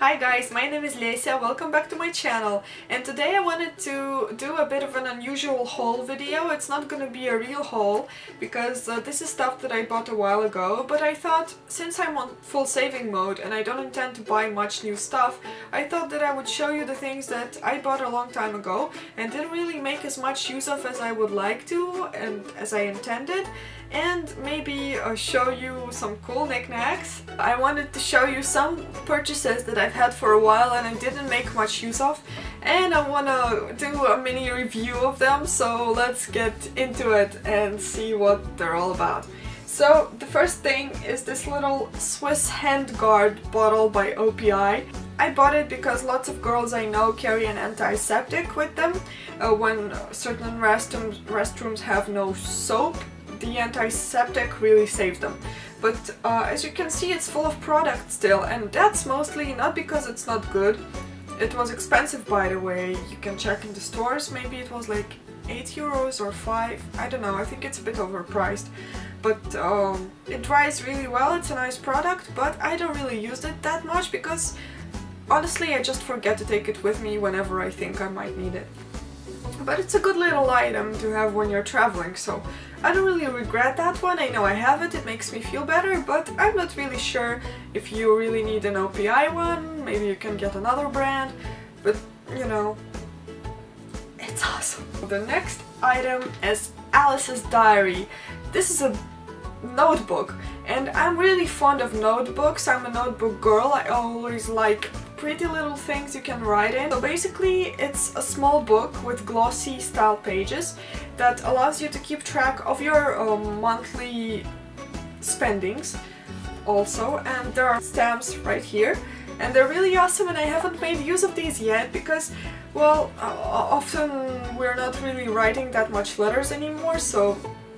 Hi guys, my name is Lesia, welcome back to my channel, and today I wanted to do a bit of an unusual haul video. It's not gonna be a real haul because this is stuff that I bought a while ago, but I thought since I'm on full saving mode and I don't intend to buy much new stuff, I thought that I would show you the things that I bought a long time ago and didn't really make as much use of as I would like to and as I intended, and maybe show you some cool knickknacks. I wanted to show you some purchases that I've had for a while and I didn't make much use of, and I want to do a mini review of them, so let's get into it and see what they're all about. So the first thing is this little Swiss handguard bottle by OPI. I bought it because lots of girls I know carry an antiseptic with them when certain restrooms have no soap. The antiseptic really saves them. But as you can see, it's full of product still, and that's mostly not because it's not good. It was expensive, by the way. You can check in the stores, maybe it was like €8 or 5, I don't know, I think it's a bit overpriced. But it dries really well, it's a nice product, but I don't really use it that much because honestly I just forget to take it with me whenever I think I might need it. But it's a good little item to have when you're traveling, so I don't really regret that one. I know I have it, it makes me feel better, but I'm not really sure if you really need an OPI one. Maybe you can get another brand, but you know, it's awesome. The next item is Alice's Diary. This is a notebook, and I'm really fond of notebooks. I'm a notebook girl. I always like pretty little things you can write in. So basically it's a small book with glossy style pages that allows you to keep track of your monthly spendings also, and there are stamps right here and they're really awesome, and I haven't made use of these yet because, well, often we're not really writing that much letters anymore, so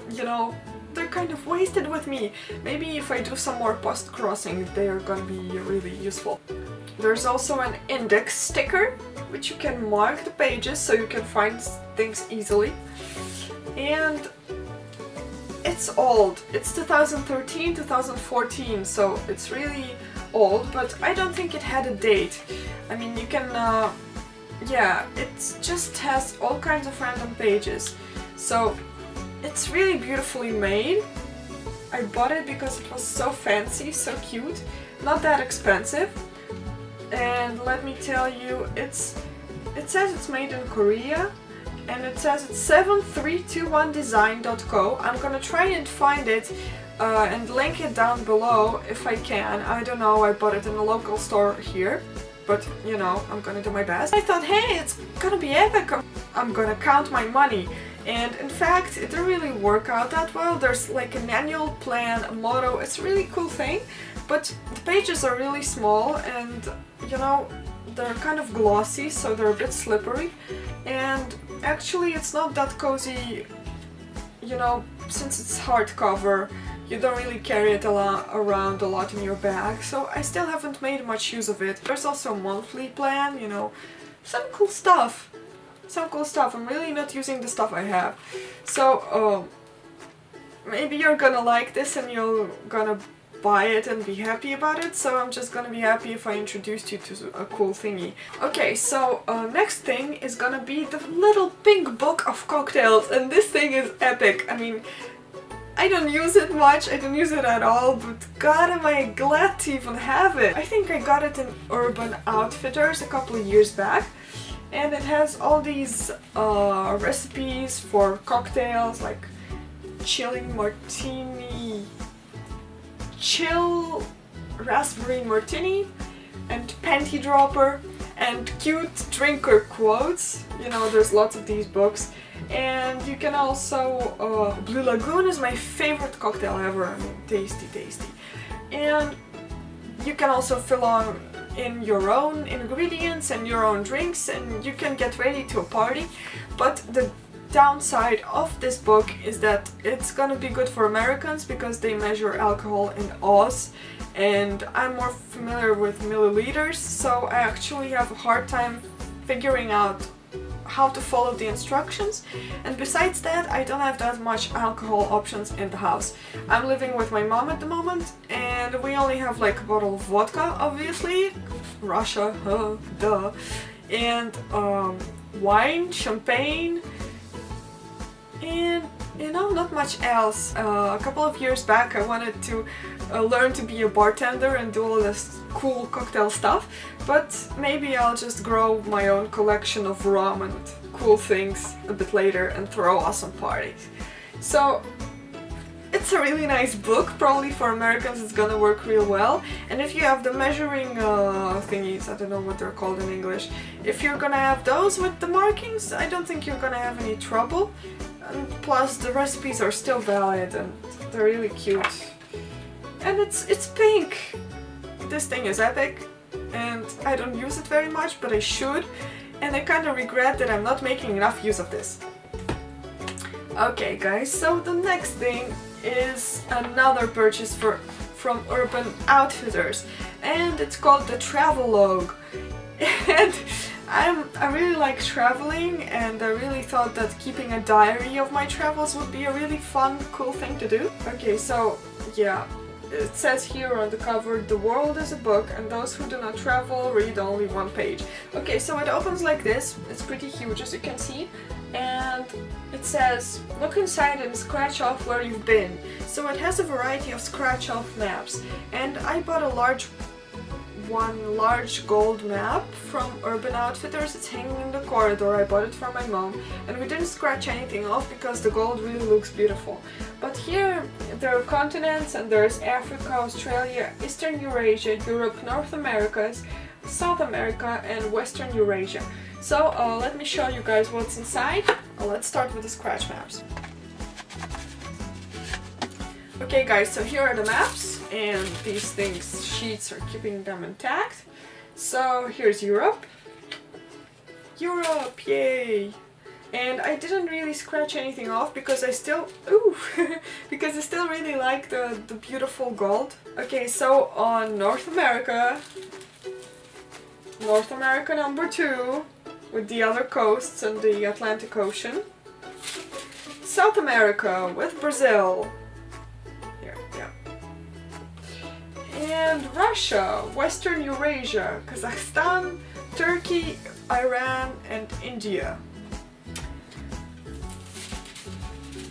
you know, they're kind of wasted with me. Maybe if I do some more post-crossing they're gonna be really useful. There's also an index sticker which you can mark the pages so you can find things easily. And it's old. It's 2013, 2014, so it's really old, but I don't think it had a date. I mean, you can, yeah, it just has all kinds of random pages. So it's really beautifully made. I bought it because it was so fancy, so cute, not that expensive. And let me tell you, it says it's made in Korea, and it says it's 7321design.co. I'm gonna try and find it and link it down below if I can. I don't know, I bought it in a local store here, but you know, I'm gonna do my best. I thought, hey, it's gonna be epic, I'm gonna count my money. And in fact, it didn't really work out that well. There's like an annual plan, a motto, it's a really cool thing, but the pages are really small and, you know, they're kind of glossy, so they're a bit slippery. And actually it's not that cozy, you know, since it's hardcover, you don't really carry it around a lot in your bag, so I still haven't made much use of it. There's also a monthly plan, you know, some cool stuff. I'm really not using the stuff I have. So maybe you're gonna like this and you're gonna buy it and be happy about it, so I'm just gonna be happy if I introduced you to a cool thingy. Okay, so next thing is gonna be the little pink book of cocktails, and this thing is epic. I mean, I don't use it much, I don't use it at all, but god am I glad to even have it. I think I got it in Urban Outfitters a couple of years back. And it has all these recipes for cocktails, like chilling martini, chill raspberry martini, and panty dropper, and cute drinker quotes. You know, there's lots of these books. And you can also, Blue Lagoon is my favorite cocktail ever. I mean, tasty, tasty. And you can also fill on in your own ingredients and your own drinks, and you can get ready to a party. But the downside of this book is that it's gonna be good for Americans because they measure alcohol in Oz, and I'm more familiar with milliliters, so I actually have a hard time figuring out how to follow the instructions. And besides that, I don't have that much alcohol options in the house. I'm living with my mom at the moment, and we only have like a bottle of vodka, obviously, Russia, duh, and wine, champagne, and you know, not much else. A couple of years back I wanted to learn to be a bartender and do all this cool cocktail stuff, but maybe I'll just grow my own collection of rum and cool things a bit later and throw awesome parties. So it's a really nice book, probably for Americans it's gonna work real well, and if you have the measuring thingies, I don't know what they're called in English, if you're gonna have those with the markings, I don't think you're gonna have any trouble. And plus the recipes are still valid and they're really cute. And it's pink! This thing is epic and I don't use it very much, but I should, and I kind of regret that I'm not making enough use of this. Okay guys, so the next thing is another purchase from Urban Outfitters, and it's called the Travelogue. And I really like traveling, and I really thought that keeping a diary of my travels would be a really fun, cool thing to do. Okay, so yeah, it says here on the cover, the world is a book and those who do not travel read only one page. Okay, so it opens like this, it's pretty huge as you can see, and it says, look inside and scratch off where you've been. So it has a variety of scratch off maps, and I bought one large gold map from Urban Outfitters. It's hanging in the corridor. I bought it for my mom, and we didn't scratch anything off because the gold really looks beautiful. But here there are continents, and there's Africa, Australia, Eastern Eurasia, Europe, North Americas, South America, and Western Eurasia. So let me show you guys what's inside. Let's start with the scratch maps. Okay guys, so here are the maps, and these sheets are keeping them intact. So here's Europe. Europe, yay! And I didn't really scratch anything off because I still, because I still really like the beautiful gold. Okay, so on North America number 2, with the other coasts and the Atlantic Ocean. South America with Brazil. And Russia, Western Eurasia, Kazakhstan, Turkey, Iran, and India.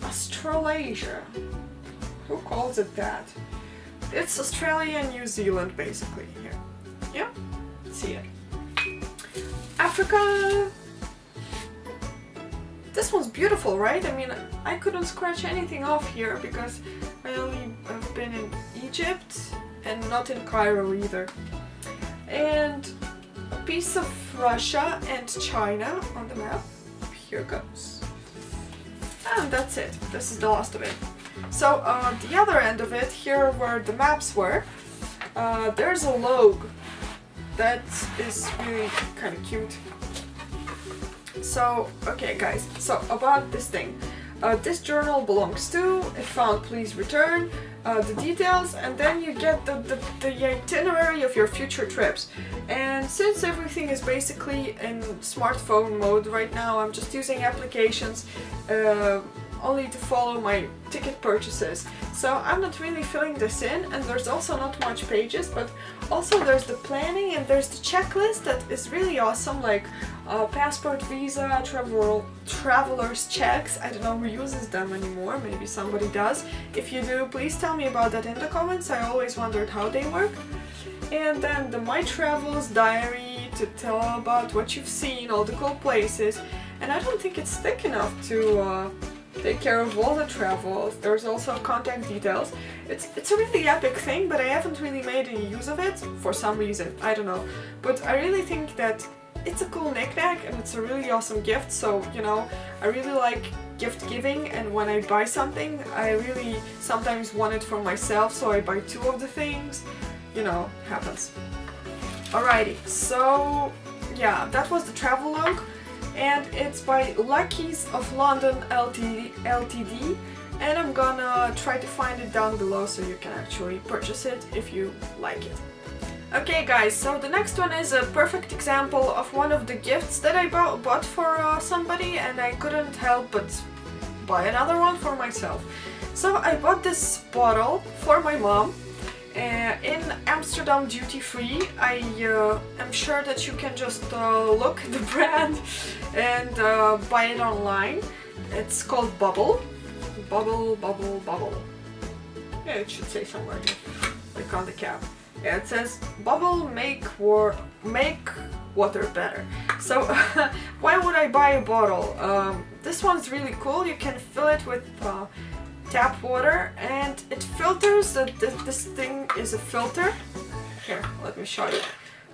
Australasia. Who calls it that? It's Australia and New Zealand, basically. Here. Yeah, see it. Africa. This one's beautiful, right? I mean, I couldn't scratch anything off here because I only have been in Egypt and not in Cairo either. And a piece of Russia and China on the map. Here goes. And that's it. This is the last of it. So the other end of it, here where the maps were, there's a log. That is really kind of cute. So, okay guys, so about this thing. This journal belongs to, if found please return, the details, and then you get the itinerary of your future trips. And since everything is basically in smartphone mode right now, I'm just using applications only to follow my ticket purchases. So I'm not really filling this in, and there's also not much pages, but also there's the planning and there's the checklist that is really awesome, like passport, visa, traveler's checks. I don't know who uses them anymore, maybe somebody does. If you do, please tell me about that in the comments. I always wondered how they work. And then the My Travels diary to tell about what you've seen, all the cool places. And I don't think it's thick enough to take care of all the travels. There's also contact details. It's a really epic thing, but I haven't really made any use of it for some reason. I don't know. But I really think that it's a cool knickknack and it's a really awesome gift. So, you know, I really like gift giving, and when I buy something, I really sometimes want it for myself, so I buy 2 of the things. You know, happens. Alrighty, so yeah, that was the Travelogue, and it's by Lucky's of London Ltd, and I'm gonna try to find it down below so you can actually purchase it if you like it. Okay guys, so the next one is a perfect example of one of the gifts that I bought for somebody, and I couldn't help but buy another one for myself. So I bought this bottle for my mom in Amsterdam duty free. I am sure that you can just look at the brand and buy it online. It's called Bubble. Bubble, bubble, bubble. Yeah, it should say somewhere here, like on the cap. Yeah, it says Bubble make water better. So why would I buy a bottle? This one's really cool. You can fill it with tap water and it filters. This thing is a filter. Here, let me show you.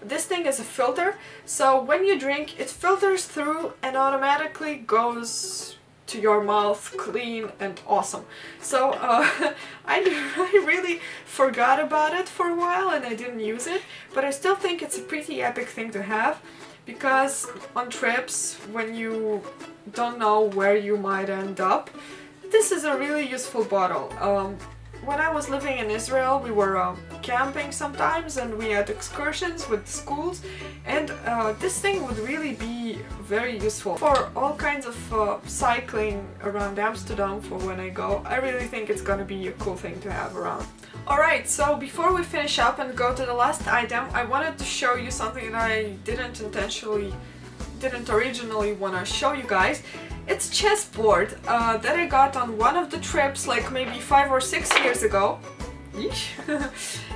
This thing is a filter, so when you drink it filters through and automatically goes to your mouth clean and awesome. So I really forgot about it for a while and I didn't use it, but I still think it's a pretty epic thing to have, because on trips when you don't know where you might end up, this is a really useful bottle. When I was living in Israel, we were camping sometimes and we had excursions with schools, and this thing would really be very useful for all kinds of cycling around Amsterdam for when I go. I really think it's gonna be a cool thing to have around. Alright, so before we finish up and go to the last item, I wanted to show you something that I didn't originally want to show you guys. It's a chessboard that I got on one of the trips like maybe 5 or 6 years ago.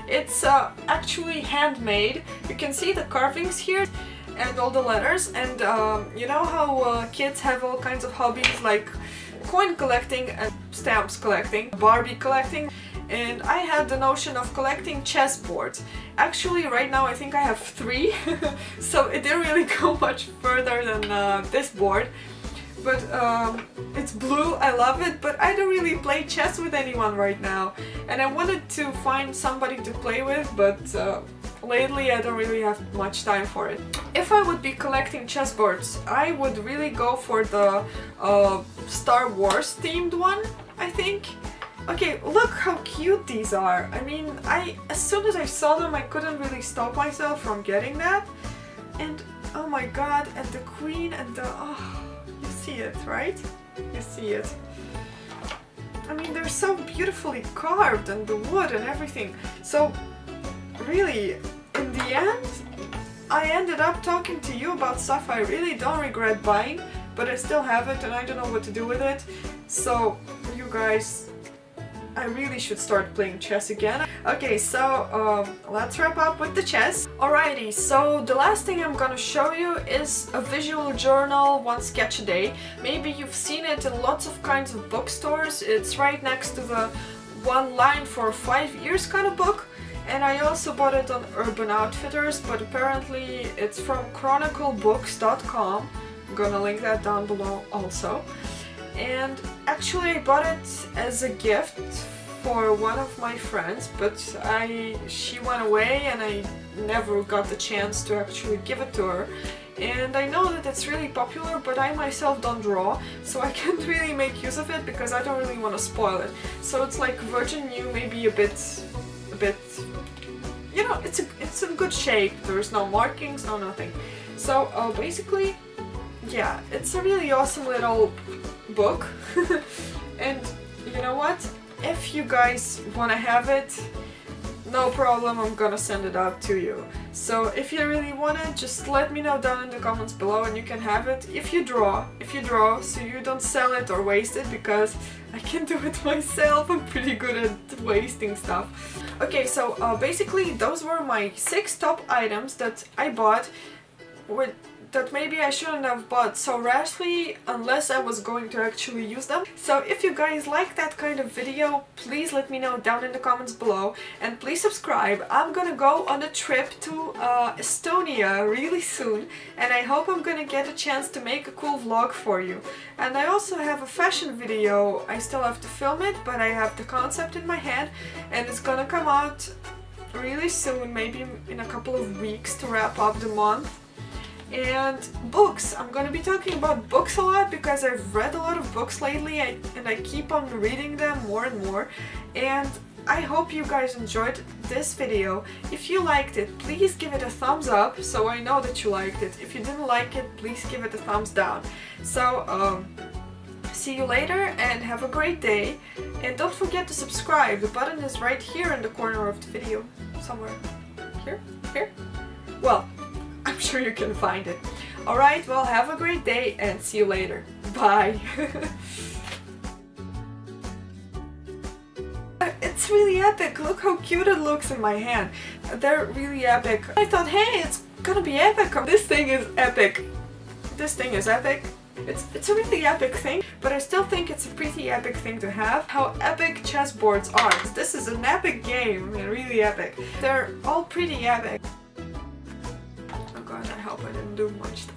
It's actually handmade. You can see the carvings here and all the letters, and you know how kids have all kinds of hobbies like coin collecting and stamps collecting, Barbie collecting, and I had the notion of collecting chessboards. Actually right now I think I have 3, so it didn't really go much further than this board. But it's blue, I love it, but I don't really play chess with anyone right now. And I wanted to find somebody to play with, but lately I don't really have much time for it. If I would be collecting chessboards, I would really go for the Star Wars themed one, I think. Okay, look how cute these are. I mean, as soon as I saw them, I couldn't really stop myself from getting that. And oh my god, and the queen and the... Oh, you see it, right? You see it. I mean, they're so beautifully carved, and the wood and everything. So, really, in the end, I ended up talking to you about stuff I really don't regret buying, but I still have it and I don't know what to do with it. So, you guys, I really should start playing chess again. Okay, so let's wrap up with the chess. Alrighty, so the last thing I'm gonna show you is a visual journal, one sketch a day. Maybe you've seen it in lots of kinds of bookstores. It's right next to the one line for 5 years kind of book. And I also bought it on Urban Outfitters, but apparently it's from chroniclebooks.com. I'm gonna link that down below also. And actually I bought it as a gift for one of my friends, but she went away and I never got the chance to actually give it to her. And I know that it's really popular, but I myself don't draw, so I can't really make use of it because I don't really want to spoil it. So it's like virgin new, maybe a bit, you know, it's in good shape. There's no markings, no nothing. So basically, yeah, it's a really awesome little book. And you know what? If you guys want to have it, no problem, I'm gonna send it out to you. So if you really want it, just let me know down in the comments below and you can have it. If you draw, so you don't sell it or waste it, because I can do it myself. I'm pretty good at wasting stuff. Okay, so basically those were my 6 top items that I bought that maybe I shouldn't have bought so rashly unless I was going to actually use them. So if you guys like that kind of video, please let me know down in the comments below, and please subscribe. I'm gonna go on a trip to Estonia really soon, and I hope I'm gonna get a chance to make a cool vlog for you. And I also have a fashion video. I still have to film it, but I have the concept in my head and it's gonna come out really soon, maybe in a couple of weeks to wrap up the month. And books. I'm gonna be talking about books a lot because I've read a lot of books lately and I keep on reading them more and more. And I hope you guys enjoyed this video. If you liked it, please give it a thumbs up so I know that you liked it. If you didn't like it, please give it a thumbs down. So, see you later and have a great day. And don't forget to subscribe. The button is right here in the corner of the video. Somewhere. Here? Here? Well, I'm sure you can find it. Alright, well, have a great day and see you later. Bye! It's really epic. Look how cute it looks in my hand. They're really epic. I thought, hey, it's gonna be epic. This thing is epic. This thing is epic. It's a really epic thing, but I still think it's a pretty epic thing to have. How epic chessboards are. This is an epic game, and really epic. They're all pretty epic. Oh god, I hope I didn't do much stuff.